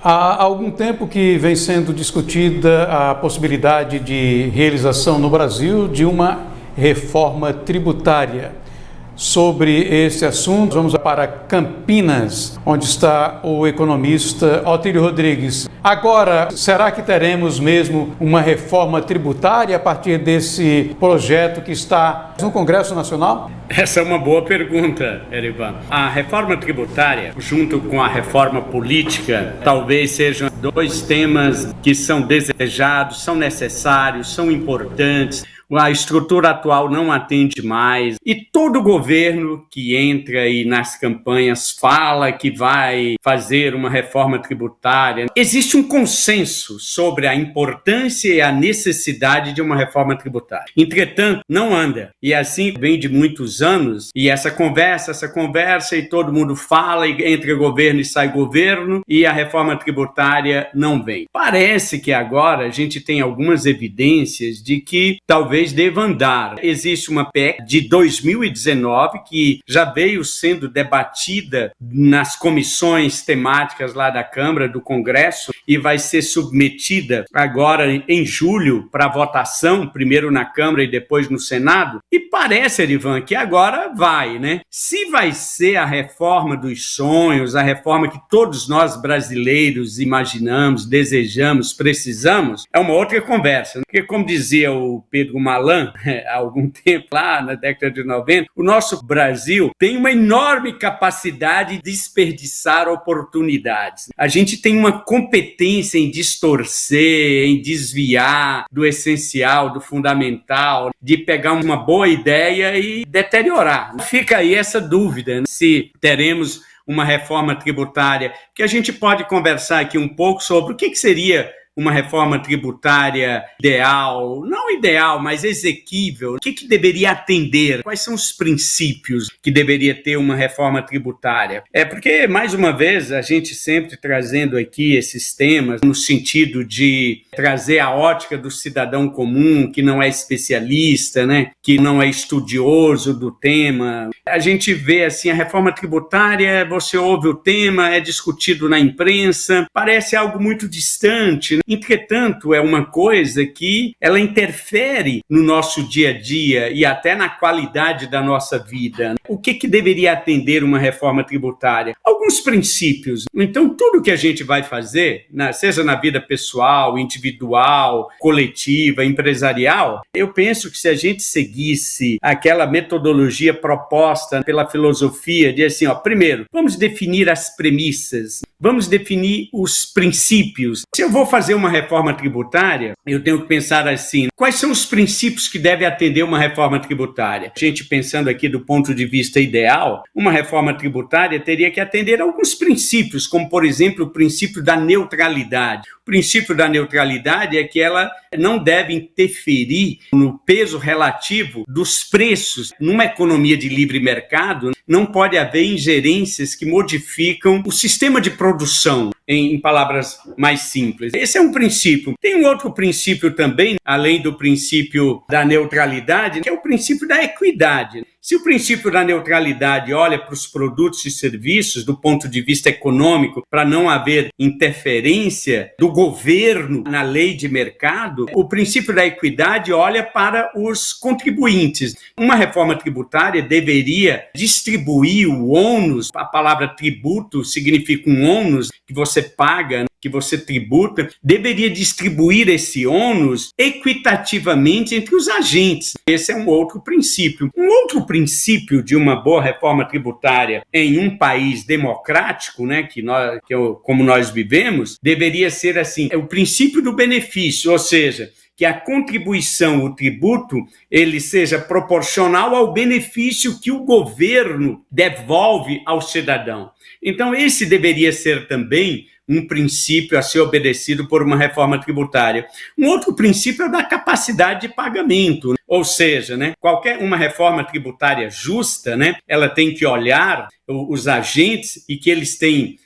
Há algum tempo que vem sendo discutida a possibilidade de realização no Brasil de uma reforma tributária. Sobre esse assunto, vamos para Campinas, onde está o economista Otílio Rodrigues. Agora, será que teremos mesmo uma reforma tributária a partir desse projeto que está no Congresso Nacional? Essa é uma boa pergunta, Erivan. A reforma tributária, junto com a reforma política, talvez sejam dois temas que são desejados, são necessários, são importantes. A estrutura atual não atende mais e todo governo que entra aí nas campanhas fala que vai fazer uma reforma tributária. Existe um consenso sobre a importância e a necessidade de uma reforma tributária. Entretanto, não anda. E assim vem de muitos anos e essa conversa e todo mundo fala e entra governo e sai governo e a reforma tributária não vem. Parece que agora a gente tem algumas evidências de que talvez deva andar. Existe uma PEC de 2019 que já veio sendo debatida nas comissões temáticas lá da Câmara, do Congresso, e vai ser submetida agora em julho para votação, primeiro na Câmara e depois no Senado. E parece, Erivan, que agora vai, né? Se vai ser a reforma dos sonhos, a reforma que todos nós brasileiros imaginamos, desejamos, precisamos, é uma outra conversa. Porque, como dizia o Pedro Malan, há algum tempo, lá na década de 90, o nosso Brasil tem uma enorme capacidade de desperdiçar oportunidades. A gente tem uma competência em distorcer, em desviar do essencial, do fundamental, de pegar uma boa ideia e deteriorar. Fica aí essa dúvida, né? Se teremos uma reforma tributária, que a gente pode conversar aqui um pouco sobre o que seria uma reforma tributária ideal, não ideal, mas exequível. O que deveria atender? Quais são os princípios que deveria ter uma reforma tributária? Porque, mais uma vez, a gente sempre trazendo aqui esses temas no sentido de trazer a ótica do cidadão comum, que não é especialista, né? Que não é estudioso do tema. A gente vê assim, a reforma tributária, você ouve o tema, é discutido na imprensa, parece algo muito distante, né? Entretanto, é uma coisa que ela interfere no nosso dia a dia e até na qualidade da nossa vida. O que deveria atender uma reforma tributária? Alguns princípios. Então, tudo que a gente vai fazer, seja na vida pessoal, individual, coletiva, empresarial, eu penso que se a gente seguisse aquela metodologia proposta pela filosofia de assim, primeiro, vamos definir as premissas, vamos definir os princípios. Se eu vou fazer uma reforma tributária, eu tenho que pensar assim, quais são os princípios que devem atender uma reforma tributária? A gente pensando aqui do ponto de vista ideal, uma reforma tributária teria que atender a alguns princípios, como, por exemplo, o princípio da neutralidade. O princípio da neutralidade é que ela não deve interferir no peso relativo dos preços. Numa economia de livre mercado, não pode haver ingerências que modificam o sistema de produção, em palavras mais simples. Esse é um princípio. Tem um outro princípio também, além do princípio da neutralidade, que é o princípio da equidade. Se o princípio da neutralidade olha para os produtos e serviços do ponto de vista econômico, para não haver interferência do governo na lei de mercado, o princípio da equidade olha para os contribuintes. Uma reforma tributária deveria distribuir o ônus, a palavra tributo significa um ônus que você paga, que você tributa, deveria distribuir esse ônus equitativamente entre os agentes. Esse é um outro princípio. Um outro princípio de uma boa reforma tributária em um país democrático, né, como nós vivemos, deveria ser assim, o princípio do benefício, ou seja, que a contribuição, o tributo, ele seja proporcional ao benefício que o governo devolve ao cidadão. Então, esse deveria ser também um princípio a ser obedecido por uma reforma tributária. Um outro princípio é o da capacidade de pagamento, ou seja, né, uma reforma tributária justa, né, ela tem que olhar os agentes e que eles têm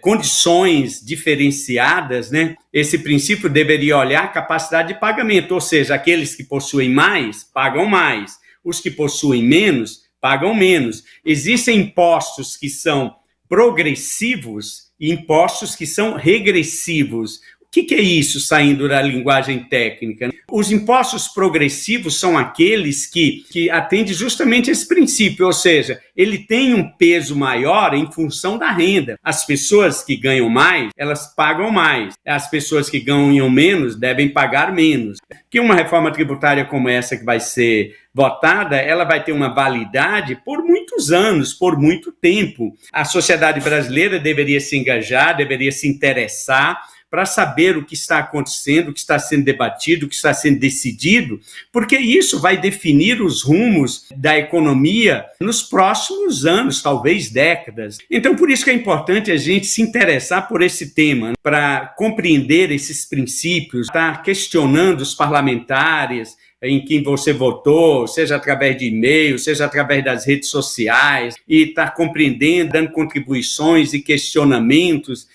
condições diferenciadas, né? Esse princípio deveria olhar a capacidade de pagamento, ou seja, aqueles que possuem mais, pagam mais, os que possuem menos, pagam menos. Existem impostos que são progressivos impostos que são regressivos. O que é isso, saindo da linguagem técnica? Os impostos progressivos são aqueles que atendem justamente esse princípio, ou seja, ele tem um peso maior em função da renda. As pessoas que ganham mais, elas pagam mais. As pessoas que ganham menos devem pagar menos. Que uma reforma tributária como essa que vai ser votada, ela vai ter uma validade por muitos anos, por muito tempo. A sociedade brasileira deveria se engajar, deveria se interessar para saber o que está acontecendo, o que está sendo debatido, o que está sendo decidido, porque isso vai definir os rumos da economia nos próximos anos, talvez décadas. Então, por isso que é importante a gente se interessar por esse tema, para compreender esses princípios, estar questionando os parlamentares, em quem você votou, seja através de e-mail, seja através das redes sociais, e estar compreendendo, dando contribuições e questionamentos.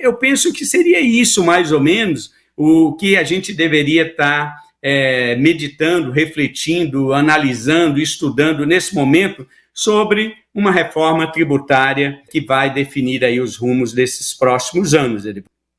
Eu penso que seria isso, mais ou menos, o que a gente deveria estar meditando, refletindo, analisando, estudando nesse momento sobre uma reforma tributária que vai definir aí os rumos desses próximos anos.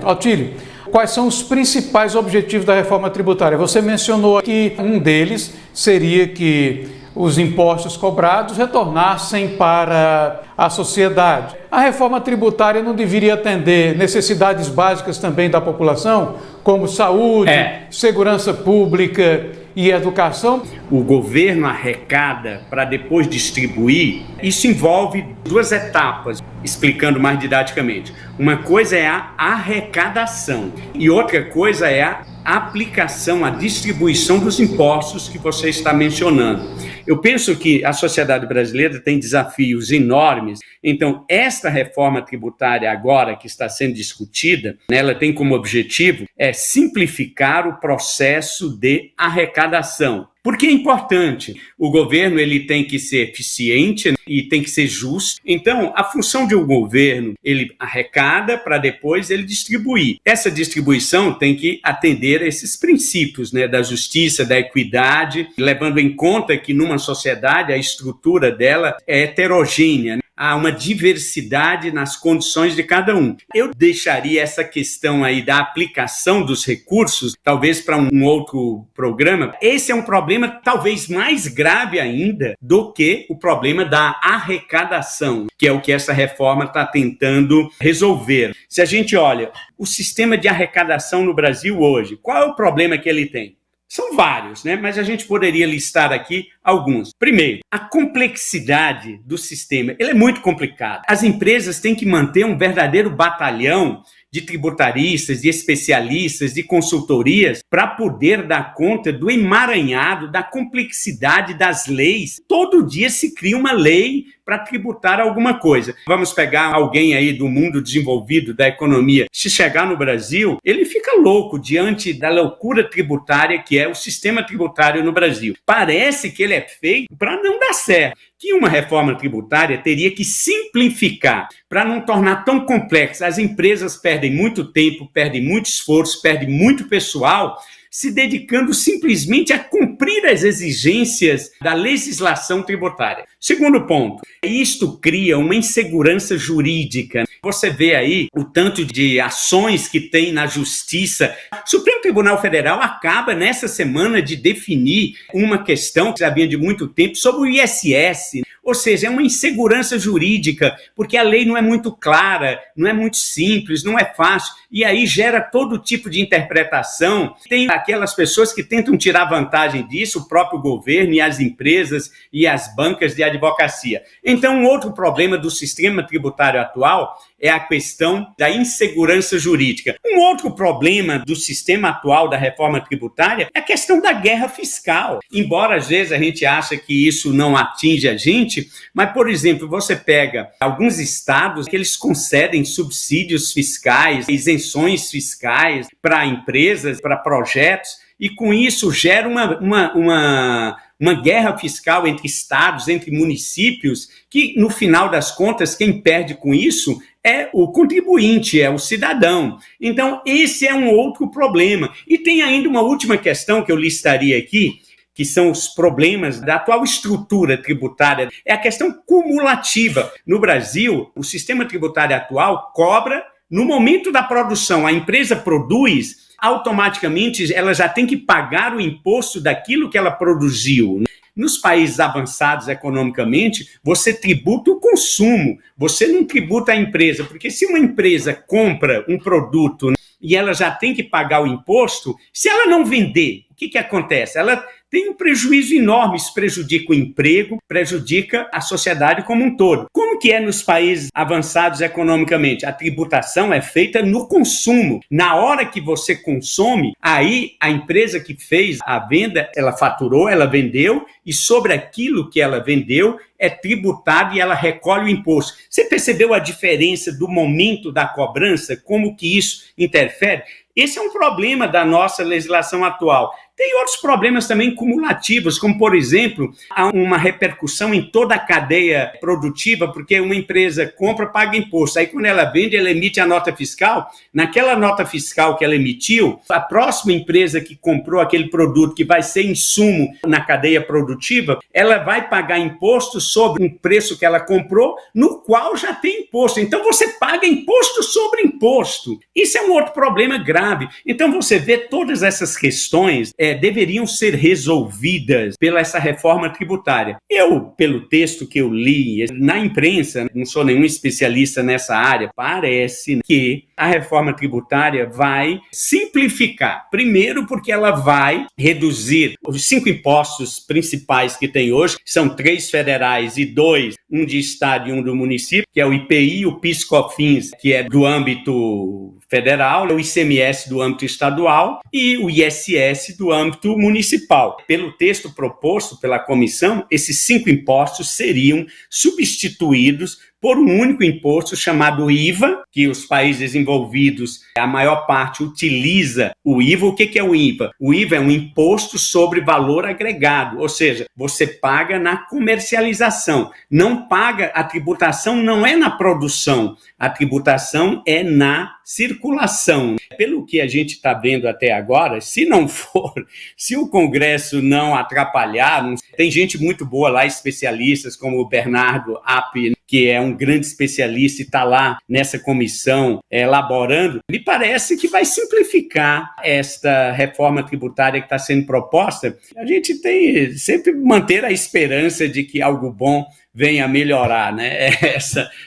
Autílio, quais são os principais objetivos da reforma tributária? Você mencionou que um deles seria que os impostos cobrados retornassem para a sociedade. A reforma tributária não deveria atender necessidades básicas também da população, como saúde, segurança pública e educação? O governo arrecada para depois distribuir. Isso envolve duas etapas, explicando mais didaticamente. Uma coisa é a arrecadação e outra coisa é a aplicação, a distribuição dos impostos que você está mencionando. Eu penso que a sociedade brasileira tem desafios enormes, então esta reforma tributária agora que está sendo discutida, ela tem como objetivo simplificar o processo de arrecadação. Porque é importante, o governo ele tem que ser eficiente e tem que ser justo. Então, a função de um governo, ele arrecada para depois ele distribuir. Essa distribuição tem que atender a esses princípios, da justiça, da equidade, levando em conta que numa sociedade a estrutura dela é heterogênea. Há uma diversidade nas condições de cada um. Eu deixaria essa questão aí da aplicação dos recursos, talvez para um outro programa. Esse é um problema talvez mais grave ainda do que o problema da arrecadação, que é o que essa reforma está tentando resolver. Se a gente olha o sistema de arrecadação no Brasil hoje, qual é o problema que ele tem? São vários, mas a gente poderia listar aqui alguns. Primeiro, a complexidade do sistema. Ele é muito complicado. As empresas têm que manter um verdadeiro batalhão de tributaristas, de especialistas, de consultorias, para poder dar conta do emaranhado, da complexidade das leis. Todo dia se cria uma lei para tributar alguma coisa. Vamos pegar alguém aí do mundo desenvolvido, da economia. Se chegar no Brasil, ele fica louco diante da loucura tributária que é o sistema tributário no Brasil. Parece que ele é feito para não dar certo. Que uma reforma tributária teria que simplificar para não tornar tão complexa. As empresas perdem muito tempo, perdem muito esforço, perdem muito pessoal, se dedicando simplesmente a cumprir as exigências da legislação tributária. Segundo ponto, isto cria uma insegurança jurídica. Você vê aí o tanto de ações que tem na justiça. O Supremo Tribunal Federal acaba nessa semana de definir uma questão que já vinha de muito tempo sobre o ISS. Ou seja, é uma insegurança jurídica, porque a lei não é muito clara, não é muito simples, não é fácil, e aí gera todo tipo de interpretação. Tem aquelas pessoas que tentam tirar vantagem disso, o próprio governo e as empresas e as bancas de advocacia. Então, um outro problema do sistema tributário atual é a questão da insegurança jurídica. Um outro problema do sistema atual da reforma tributária é a questão da guerra fiscal. Embora às vezes a gente ache que isso não atinge a gente, mas, por exemplo, você pega alguns estados que eles concedem subsídios fiscais, isenções fiscais para empresas, para projetos, e com isso gera uma guerra fiscal entre estados, entre municípios, que no final das contas quem perde com isso é o contribuinte, é o cidadão. Então esse é um outro problema. E tem ainda uma última questão que eu listaria aqui, que são os problemas da atual estrutura tributária, é a questão cumulativa. No Brasil, o sistema tributário atual cobra no momento da produção. A empresa produz, automaticamente ela já tem que pagar o imposto daquilo que ela produziu. Nos países avançados economicamente, você tributa o consumo, você não tributa a empresa, porque se uma empresa compra um produto e ela já tem que pagar o imposto, se ela não vender, o que acontece? Ela tem um prejuízo enorme, isso prejudica o emprego, prejudica a sociedade como um todo. Como que é nos países avançados economicamente? A tributação é feita no consumo. Na hora que você consome, aí a empresa que fez a venda, ela faturou, ela vendeu, e sobre aquilo que ela vendeu, é tributado e ela recolhe o imposto. Você percebeu a diferença do momento da cobrança? Como que isso interfere? Esse é um problema da nossa legislação atual. Tem outros problemas também cumulativos, como, por exemplo, há uma repercussão em toda a cadeia produtiva, porque uma empresa compra, paga imposto. Aí, quando ela vende, ela emite a nota fiscal. Naquela nota fiscal que ela emitiu, a próxima empresa que comprou aquele produto, que vai ser insumo na cadeia produtiva, ela vai pagar imposto sobre um preço que ela comprou, no qual já tem imposto. Então, você paga imposto sobre imposto. Isso é um outro problema grave. Então, você vê todas essas questões deveriam ser resolvidas pela essa reforma tributária. Eu, pelo texto que eu li na imprensa, não sou nenhum especialista nessa área, parece que a reforma tributária vai simplificar. Primeiro, porque ela vai reduzir os 5 impostos principais que tem hoje, são 3 federais e 2, um de estado e um do município, que é o IPI, o PIS/COFINS, que é do âmbito federal, o ICMS do âmbito estadual e o ISS do âmbito municipal. Pelo texto proposto pela comissão, esses 5 impostos seriam substituídos por um único imposto chamado IVA, que os países desenvolvidos, a maior parte utiliza o IVA. O que é o IVA? O IVA é um imposto sobre valor agregado, ou seja, você paga na comercialização, não paga, a tributação não é na produção, a tributação é na circulação. Pelo que a gente está vendo até agora, se não for, se o Congresso não atrapalhar, tem gente muito boa lá, especialistas como o Bernardo App, que é um grande especialista e está lá nessa comissão elaborando, me parece que vai simplificar esta reforma tributária que está sendo proposta. A gente tem sempre manter a esperança de que algo bom venha a melhorar, né?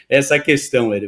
Essa questão, Eric.